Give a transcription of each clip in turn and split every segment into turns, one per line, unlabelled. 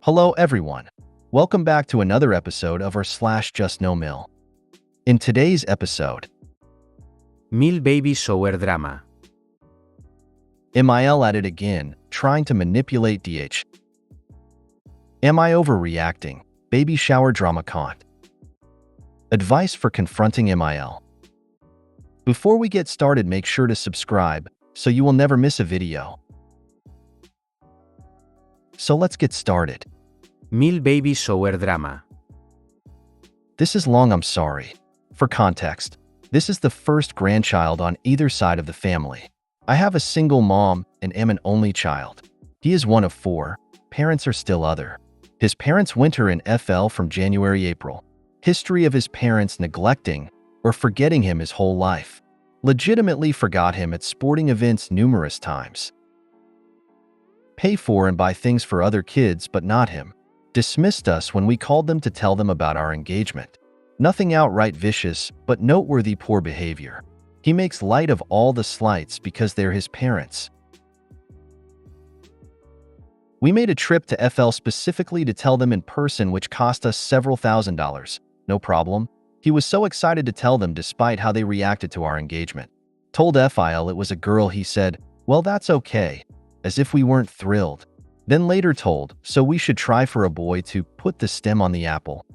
Hello everyone. Welcome back to another episode of our /JustNoMil. In today's episode,
Mil baby shower drama.
MIL at it again, trying to manipulate DH. Am I overreacting? Baby shower drama caught. Advice for confronting MIL. Before we get started, make sure to subscribe so you will never miss a video. So let's get started.
Mil baby shower drama.
This is long, I'm sorry. For context, this is the first grandchild on either side of the family. I have a single mom and am an only child. He is one of 4. Parents are still other. His parents winter in FL from January-April. History of his parents neglecting or forgetting him his whole life. Legitimately forgot him at sporting events numerous times. Pay for and buy things for other kids but not him. Dismissed us when we called them to tell them about our engagement. Nothing outright vicious, but noteworthy poor behavior. He makes light of all the slights because they're his parents. We made a trip to FL specifically to tell them in person, which cost us several $1,000s. No problem. He was so excited to tell them despite how they reacted to our engagement. Told FIL it was a girl, he said, well, that's okay, as if we weren't thrilled. Then later told, so we should try for a boy to put the stem on the apple.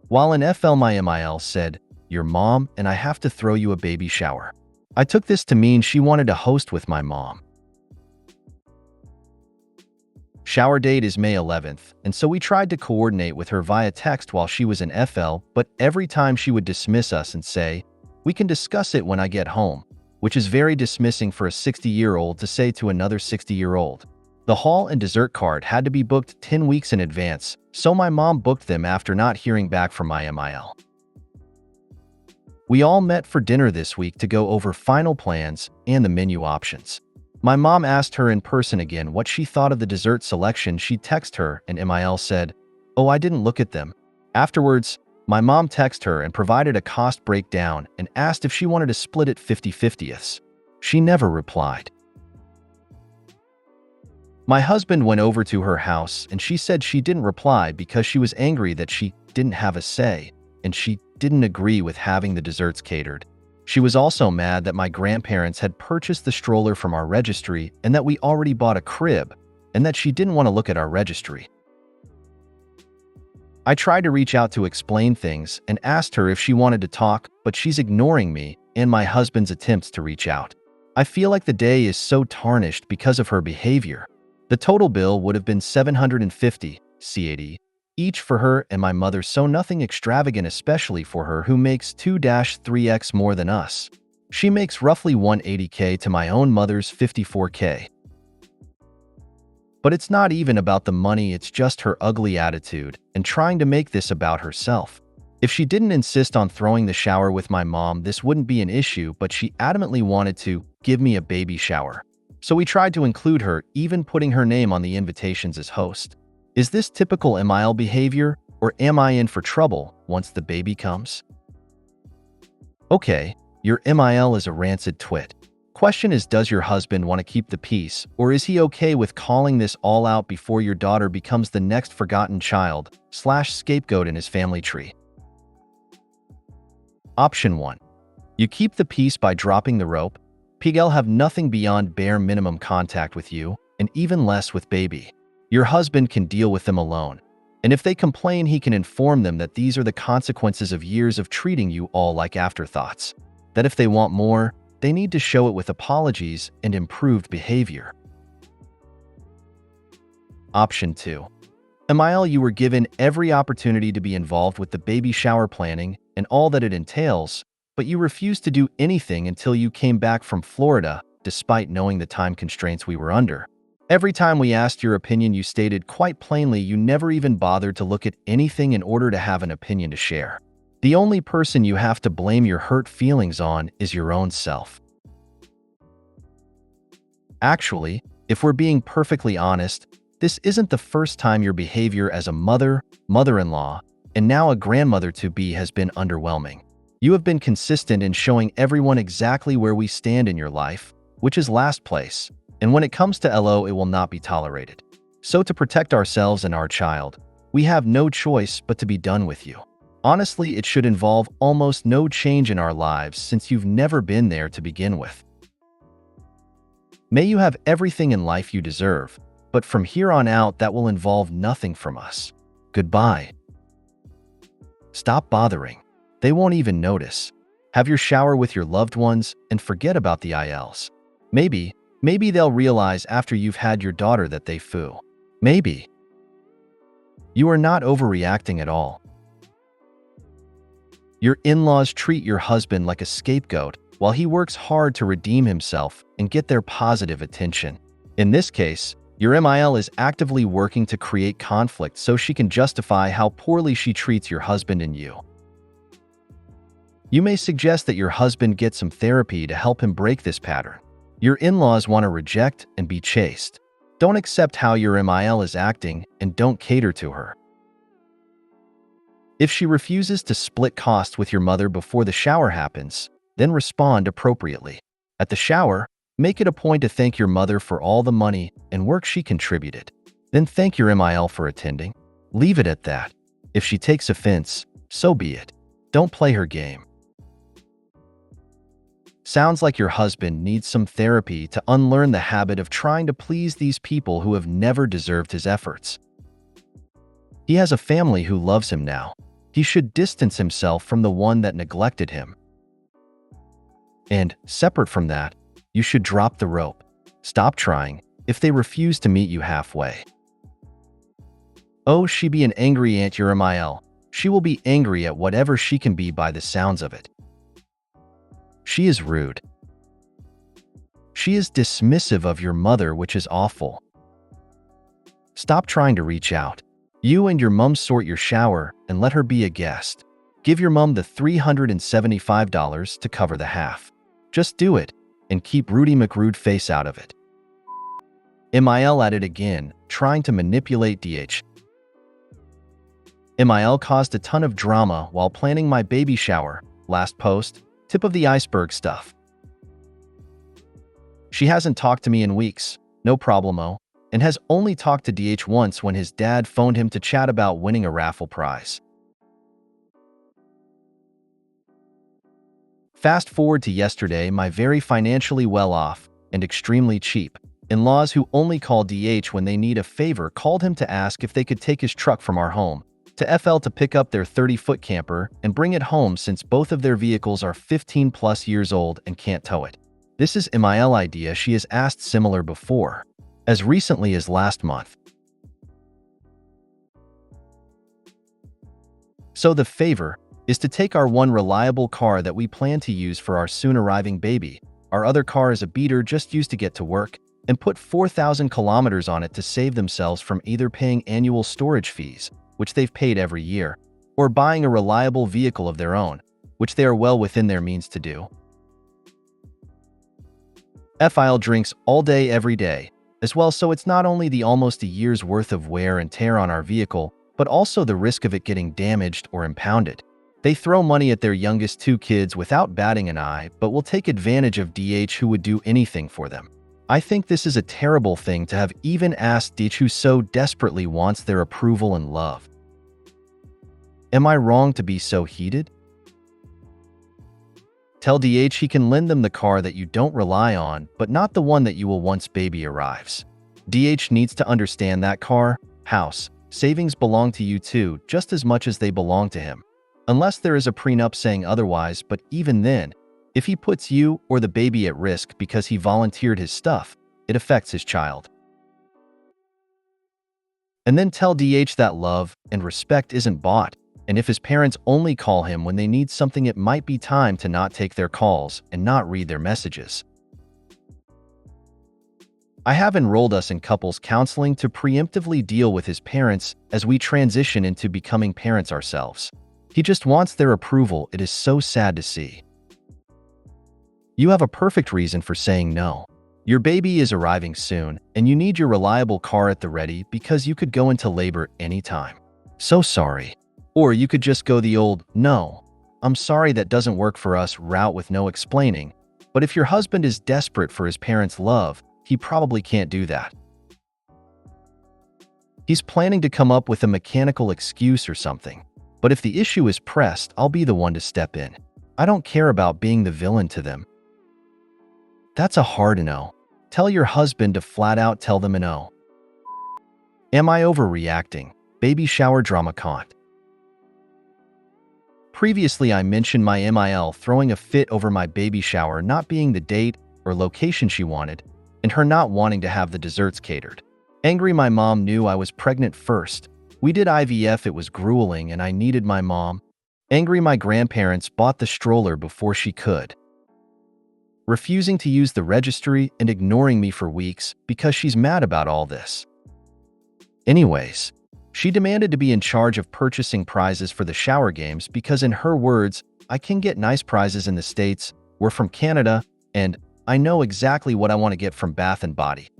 While in FL, my MIL said, your mom and I have to throw you a baby shower. I took this to mean she wanted to host with my mom. Shower date is May 11th, and so we tried to coordinate with her via text while she was in FL, but every time she would dismiss us and say, we can discuss it when I get home, which is very dismissing for a 60-year-old to say to another 60-year-old. The hall and dessert card had to be booked 10 weeks in advance, so my mom booked them after not hearing back from my MIL. We all met for dinner this week to go over final plans and the menu options. My mom asked her in person again what she thought of the dessert selection. She texted her and MIL said, oh, I didn't look at them. Afterwards, my mom texted her and provided a cost breakdown and asked if she wanted to split it 50/50. She never replied. My husband went over to her house and she said she didn't reply because she was angry that she didn't have a say and she didn't agree with having the desserts catered. She was also mad that my grandparents had purchased the stroller from our registry and that we already bought a crib and that she didn't want to look at our registry. I tried to reach out to explain things and asked her if she wanted to talk, but she's ignoring me and my husband's attempts to reach out. I feel like the day is so tarnished because of her behavior. The total bill would have been $750 CAD each for her and my mother, so nothing extravagant, especially for her who makes 2-3x more than us. She makes roughly $180K to my own mother's $54K. But it's not even about the money, it's just her ugly attitude and trying to make this about herself. If she didn't insist on throwing the shower with my mom, this wouldn't be an issue, but she adamantly wanted to give me a baby shower. So we tried to include her, even putting her name on the invitations as host. Is this typical MIL behavior, or am I in for trouble once the baby comes? Okay, your MIL is a rancid twit. Question is, does your husband want to keep the peace, or is he okay with calling this all out before your daughter becomes the next forgotten child / scapegoat in his family tree? Option 1. You keep the peace by dropping the rope. Pigel have nothing beyond bare minimum contact with you, and even less with baby. Your husband can deal with them alone. And if they complain, he can inform them that these are the consequences of years of treating you all like afterthoughts. That if they want more, they need to show it with apologies and improved behavior. Option 2. MIL, you were given every opportunity to be involved with the baby shower planning and all that it entails, but you refused to do anything until you came back from Florida, despite knowing the time constraints we were under. Every time we asked your opinion, you stated quite plainly you never even bothered to look at anything in order to have an opinion to share. The only person you have to blame your hurt feelings on is your own self. Actually, if we're being perfectly honest, this isn't the first time your behavior as a mother, mother-in-law, and now a grandmother-to-be has been underwhelming. You have been consistent in showing everyone exactly where we stand in your life, which is last place, and when it comes to LO, it will not be tolerated. So to protect ourselves and our child, we have no choice but to be done with you. Honestly, it should involve almost no change in our lives since you've never been there to begin with. May you have everything in life you deserve, but from here on out that will involve nothing from us. Goodbye. Stop bothering. They won't even notice. Have your shower with your loved ones and forget about the ILs. Maybe they'll realize after you've had your daughter that they foo. Maybe. You are not overreacting at all. Your in-laws treat your husband like a scapegoat while he works hard to redeem himself and get their positive attention. In this case, your MIL is actively working to create conflict so she can justify how poorly she treats your husband and you. You may suggest that your husband get some therapy to help him break this pattern. Your in-laws want to reject and be chaste. Don't accept how your MIL is acting and don't cater to her. If she refuses to split costs with your mother before the shower happens, then respond appropriately. At the shower, make it a point to thank your mother for all the money and work she contributed. Then thank your MIL for attending. Leave it at that. If she takes offense, so be it. Don't play her game. Sounds like your husband needs some therapy to unlearn the habit of trying to please these people who have never deserved his efforts. He has a family who loves him now. He should distance himself from the one that neglected him. And, separate from that, you should drop the rope. Stop trying if they refuse to meet you halfway. Oh, she be an angry aunt, your MIL. She will be angry at whatever she can be by the sounds of it. She is rude. She is dismissive of your mother, which is awful. Stop trying to reach out. You and your mom sort your shower and let her be a guest. Give your mom the $375 to cover the half. Just do it and keep Rudy McRude face out of it. MIL at it again, trying to manipulate DH. MIL caused a ton of drama while planning my baby shower. Last post, tip of the iceberg stuff. She hasn't talked to me in weeks, no problemo, and has only talked to DH once when his dad phoned him to chat about winning a raffle prize. Fast forward to yesterday, my very financially well-off and extremely cheap in-laws who only call DH when they need a favor called him to ask if they could take his truck from our home to FL to pick up their 30-foot camper and bring it home since both of their vehicles are 15+ years old and can't tow it. This is MIL idea she has asked similar before, as recently as last month. So the favor is to take our one reliable car that we plan to use for our soon-arriving baby. Our other car is a beater just used to get to work, and put 4,000 kilometers on it to save themselves from either paying annual storage fees, which they've paid every year, or buying a reliable vehicle of their own, which they are well within their means to do. FIL drinks all day every day, as well, so it's not only the almost a year's worth of wear and tear on our vehicle, but also the risk of it getting damaged or impounded. They throw money at their youngest 2 kids without batting an eye, but will take advantage of DH who would do anything for them. I think this is a terrible thing to have even asked DH who so desperately wants their approval and love. Am I wrong to be so heated? Tell DH he can lend them the car that you don't rely on, but not the one that you will once baby arrives. DH needs to understand that car, house, savings belong to you too, just as much as they belong to him. Unless there is a prenup saying otherwise, but even then, if he puts you or the baby at risk because he volunteered his stuff, it affects his child. And then tell DH that love and respect isn't bought, and if his parents only call him when they need something, it might be time to not take their calls and not read their messages. I have enrolled us in couples counseling to preemptively deal with his parents as we transition into becoming parents ourselves. He just wants their approval. It is so sad to see. You have a perfect reason for saying no. Your baby is arriving soon, and you need your reliable car at the ready because you could go into labor anytime. So sorry. Or you could just go the old, no, I'm sorry that doesn't work for us route with no explaining. But if your husband is desperate for his parents' love, he probably can't do that. He's planning to come up with a mechanical excuse or something. But if the issue is pressed, I'll be the one to step in. I don't care about being the villain to them. That's a hard no. Tell your husband to flat out tell them a no. Am I overreacting? Baby shower drama caught. Previously, I mentioned my MIL throwing a fit over my baby shower not being the date or location she wanted, and her not wanting to have the desserts catered. Angry, my mom knew I was pregnant first. We did IVF, it was grueling, and I needed my mom. Angry, my grandparents bought the stroller before she could. Refusing to use the registry and ignoring me for weeks because she's mad about all this. Anyways, she demanded to be in charge of purchasing prizes for the shower games because, in her words, I can get nice prizes in the States, we're from Canada, and I know exactly what I want to get from Bath & Body.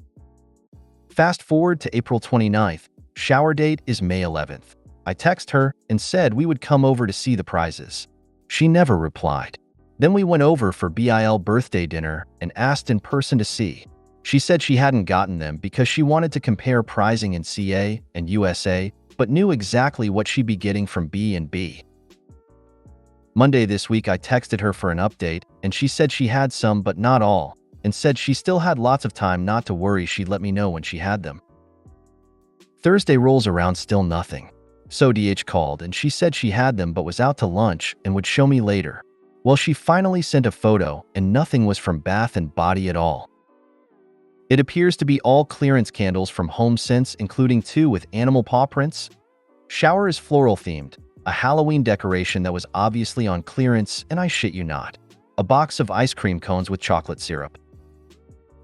Fast forward to April 29th, shower date is May 11th. I text her and said we would come over to see the prizes. She never replied. Then we went over for BIL birthday dinner and asked in person to see. She said she hadn't gotten them because she wanted to compare pricing in CA and USA, but knew exactly what she'd be getting from B&B. Monday this week, I texted her for an update, and she said she had some but not all, and said she still had lots of time, not to worry, she'd let me know when she had them. Thursday rolls around, still nothing. So DH called and she said she had them but was out to lunch and would show me later. Well, she finally sent a photo and nothing was from Bath & Body at all. It appears to be all clearance candles from HomeSense, including 2 with animal paw prints. Shower is floral themed, a Halloween decoration that was obviously on clearance, and I shit you not, a box of ice cream cones with chocolate syrup.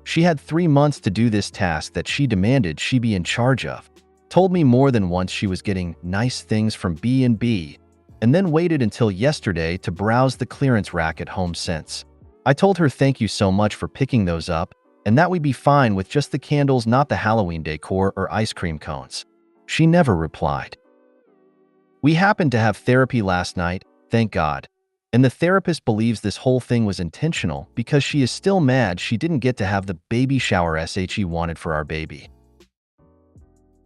She had 3 months to do this task that she demanded she be in charge of. Told me more than once she was getting nice things from B&B, and then waited until yesterday to browse the clearance rack at HomeSense. I told her thank you so much for picking those up, and that we'd be fine with just the candles, not the Halloween decor or ice cream cones. She never replied. We happened to have therapy last night, thank God, and the therapist believes this whole thing was intentional because she is still mad she didn't get to have the baby shower she wanted for our baby.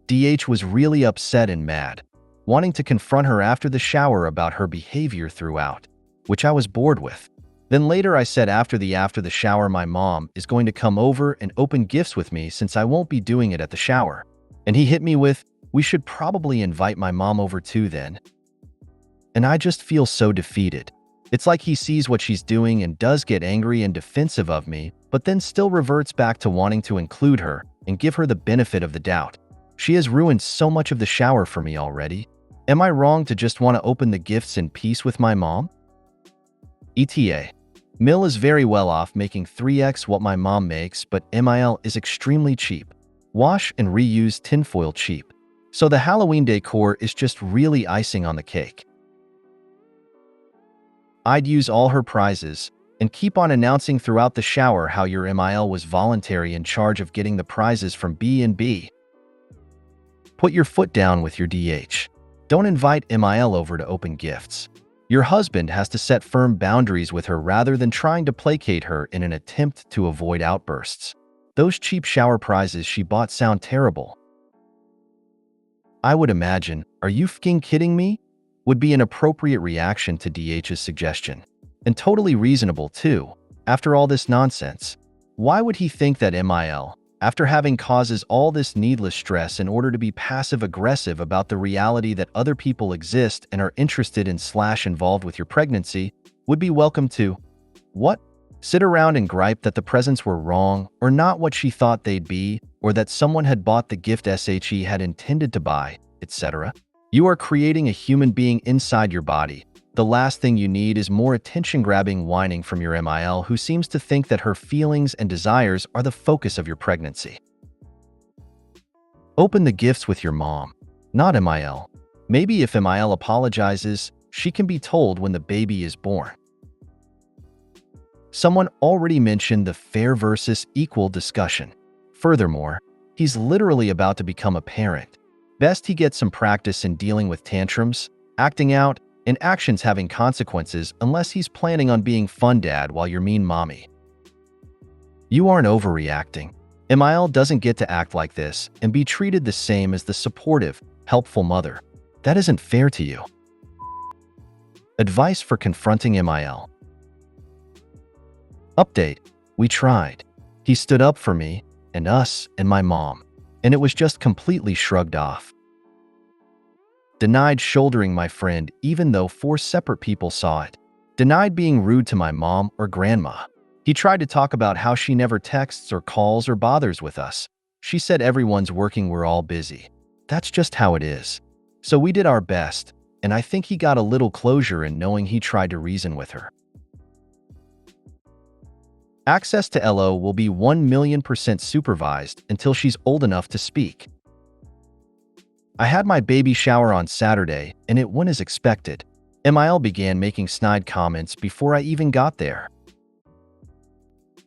DH was really upset and mad, wanting to confront her after the shower about her behavior throughout, which I was bored with. Then later I said after the shower my mom is going to come over and open gifts with me since I won't be doing it at the shower. And he hit me with, we should probably invite my mom over too then. And I just feel so defeated. It's like he sees what she's doing and does get angry and defensive of me, but then still reverts back to wanting to include her and give her the benefit of the doubt. She has ruined so much of the shower for me already. Am I wrong to just want to open the gifts in peace with my mom? ETA. MIL is very well off, making 3x what my mom makes, but MIL is extremely cheap. Wash and reuse tinfoil cheap. So the Halloween decor is just really icing on the cake. I'd use all her prizes and keep on announcing throughout the shower how your MIL was voluntary in charge of getting the prizes from B&B. Put your foot down with your DH. Don't invite MIL over to open gifts. Your husband has to set firm boundaries with her rather than trying to placate her in an attempt to avoid outbursts. Those cheap shower prizes she bought sound terrible. I would imagine, are you f***ing kidding me? Would be an appropriate reaction to DH's suggestion. And totally reasonable too, after all this nonsense. Why would he think that MIL, after having causes all this needless stress in order to be passive-aggressive about the reality that other people exist and are interested in / involved with your pregnancy, would be welcome to, what? Sit around and gripe that the presents were wrong or not what she thought they'd be, or that someone had bought the gift she had intended to buy, etc. You are creating a human being inside your body. The last thing you need is more attention-grabbing whining from your MIL who seems to think that her feelings and desires are the focus of your pregnancy. Open the gifts with your mom, not MIL. Maybe if MIL apologizes, she can be told when the baby is born. Someone already mentioned the fair versus equal discussion. Furthermore, he's literally about to become a parent. Best he gets some practice in dealing with tantrums, acting out, and actions having consequences unless he's planning on being fun dad while you're mean mommy. You aren't overreacting. MIL doesn't get to act like this and be treated the same as the supportive, helpful mother. That isn't fair to you. Advice for confronting MIL. Update. We tried. He stood up for me, and us, and my mom, and it was just completely shrugged off. Denied shouldering my friend even though 4 separate people saw it. Denied being rude to my mom or grandma. He tried to talk about how she never texts or calls or bothers with us. She said everyone's working, we're all busy. That's just how it is. So we did our best, and I think he got a little closure in knowing he tried to reason with her. Access to LO will be 1,000,000% supervised until she's old enough to speak. I had my baby shower on Saturday, and it went as expected. MIL began making snide comments before I even got there.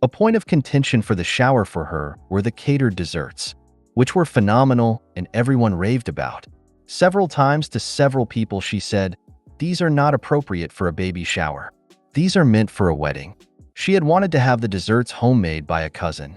A point of contention for the shower for her were the catered desserts, which were phenomenal and everyone raved about. Several times to several people she said, "These are not appropriate for a baby shower. These are meant for a wedding." She had wanted to have the desserts homemade by a cousin.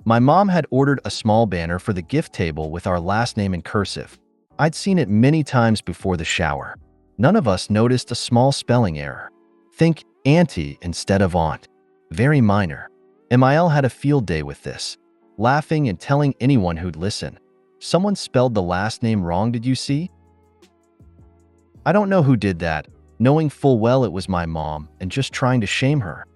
My mom had ordered a small banner for the gift table with our last name in cursive. I'd seen it many times before the shower. None of us noticed a small spelling error. Think auntie instead of aunt. Very minor. MIL had a field day with this, laughing and telling anyone who'd listen. Someone spelled the last name wrong, did you see? I don't know who did that, knowing full well it was my mom and just trying to shame her.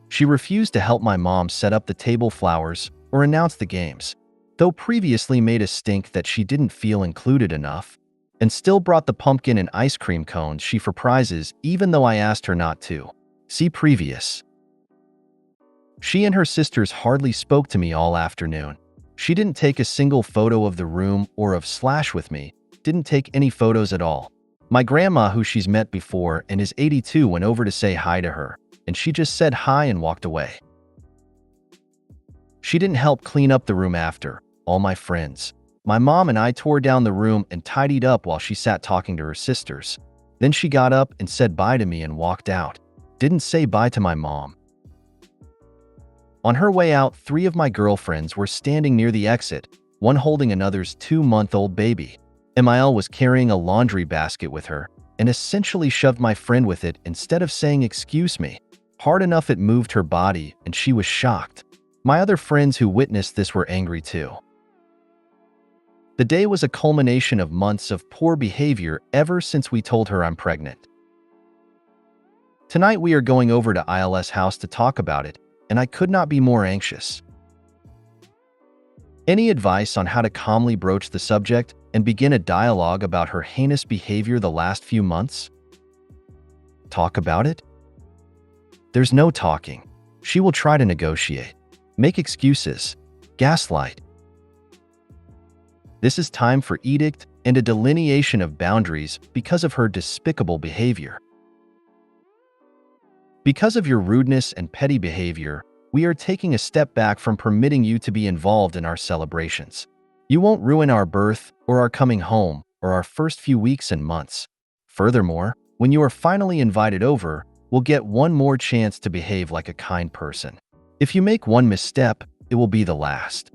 She refused to help my mom set up the table flowers or announce the games, though previously made a stink that she didn't feel included enough, and still brought the pumpkin and ice cream cones she for prizes even though I asked her not to. See previous. She and her sisters hardly spoke to me all afternoon. She didn't take a single photo of the room or of Slash with me, didn't take any photos at all. My grandma, who she's met before and is 82, went over to say hi to her, and she just said hi and walked away. She didn't help clean up the room after. All my friends. My mom and I tore down the room and tidied up while she sat talking to her sisters. Then she got up and said bye to me and walked out. Didn't say bye to my mom. On her way out, 3 of my girlfriends were standing near the exit, one holding another's 2-month-old baby. MIL was carrying a laundry basket with her and essentially shoved my friend with it instead of saying excuse me. Hard enough it moved her body, and she was shocked. My other friends who witnessed this were angry too. The day was a culmination of months of poor behavior ever since we told her I'm pregnant. Tonight we are going over to IL's house to talk about it, and I could not be more anxious. Any advice on how to calmly broach the subject and begin a dialogue about her heinous behavior the last few months? Talk about it? There's no talking. She will try to negotiate, make excuses, gaslight. This is time for edict and a delineation of boundaries because of her despicable behavior. Because of your rudeness and petty behavior, we are taking a step back from permitting you to be involved in our celebrations. You won't ruin our birth or our coming home or our first few weeks and months. Furthermore, when you are finally invited over, we'll get one more chance to behave like a kind person. If you make one misstep, it will be the last.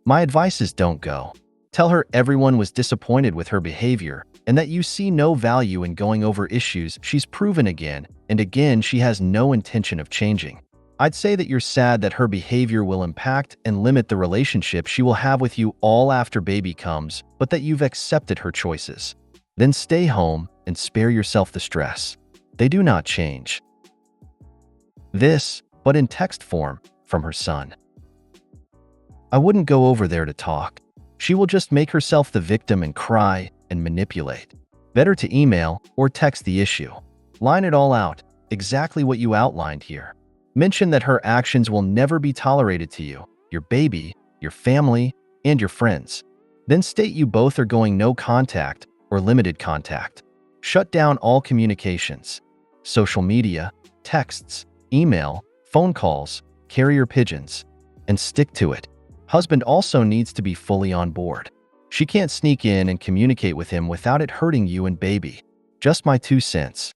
My advice is don't go. Tell her everyone was disappointed with her behavior and that you see no value in going over issues she's proven again and again she has no intention of changing. I'd say that you're sad that her behavior will impact and limit the relationship she will have with you all after baby comes, but that you've accepted her choices. Then stay home and spare yourself the stress. They do not change. This, but in text form, from her son. I wouldn't go over there to talk. She will just make herself the victim and cry and manipulate. Better to email or text the issue. Line it all out, exactly what you outlined here. Mention that her actions will never be tolerated to you, your baby, your family, and your friends. Then state you both are going no contact or limited contact. Shut down all communications. Social media, texts, email, phone calls, carrier pigeons, and stick to it. Husband also needs to be fully on board. She can't sneak in and communicate with him without it hurting you and baby. Just my 2 cents.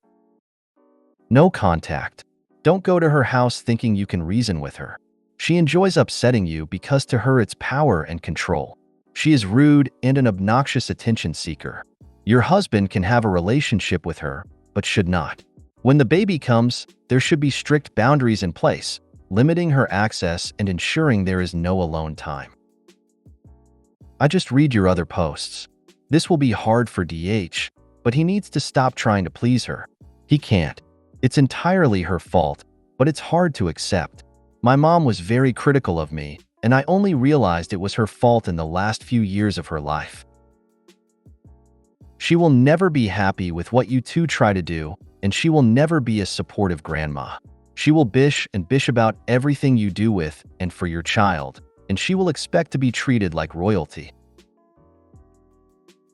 No contact. Don't go to her house thinking you can reason with her. She enjoys upsetting you because to her it's power and control. She is rude and an obnoxious attention seeker. Your husband can have a relationship with her, but should not. When the baby comes, there should be strict boundaries in place, limiting her access and ensuring there is no alone time. I just read your other posts. This will be hard for DH, but he needs to stop trying to please her. He can't. It's entirely her fault, but it's hard to accept. My mom was very critical of me, and I only realized it was her fault in the last few years of her life. She will never be happy with what you two try to do, and she will never be a supportive grandma. She will bish about everything you do with and for your child, and she will expect to be treated like royalty.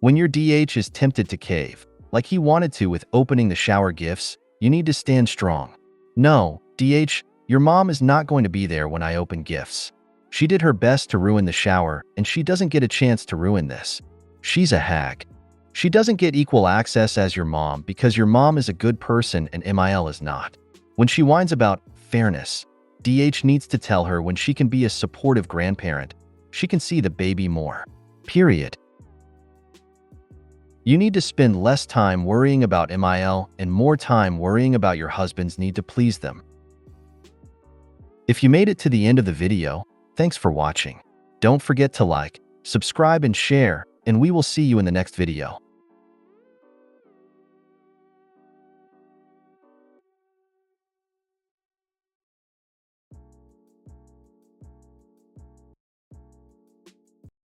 When your DH is tempted to cave, like he wanted to with opening the shower gifts, you need to stand strong. No, DH, your mom is not going to be there when I open gifts. She did her best to ruin the shower, and she doesn't get a chance to ruin this. She's a hag. She doesn't get equal access as your mom because your mom is a good person and MIL is not. When she whines about fairness, DH needs to tell her when she can be a supportive grandparent, she can see the baby more. Period. You need to spend less time worrying about MIL and more time worrying about your husband's need to please them. If you made it to the end of the video, thanks for watching. Don't forget to like, subscribe, and share, and we will see you in the next video.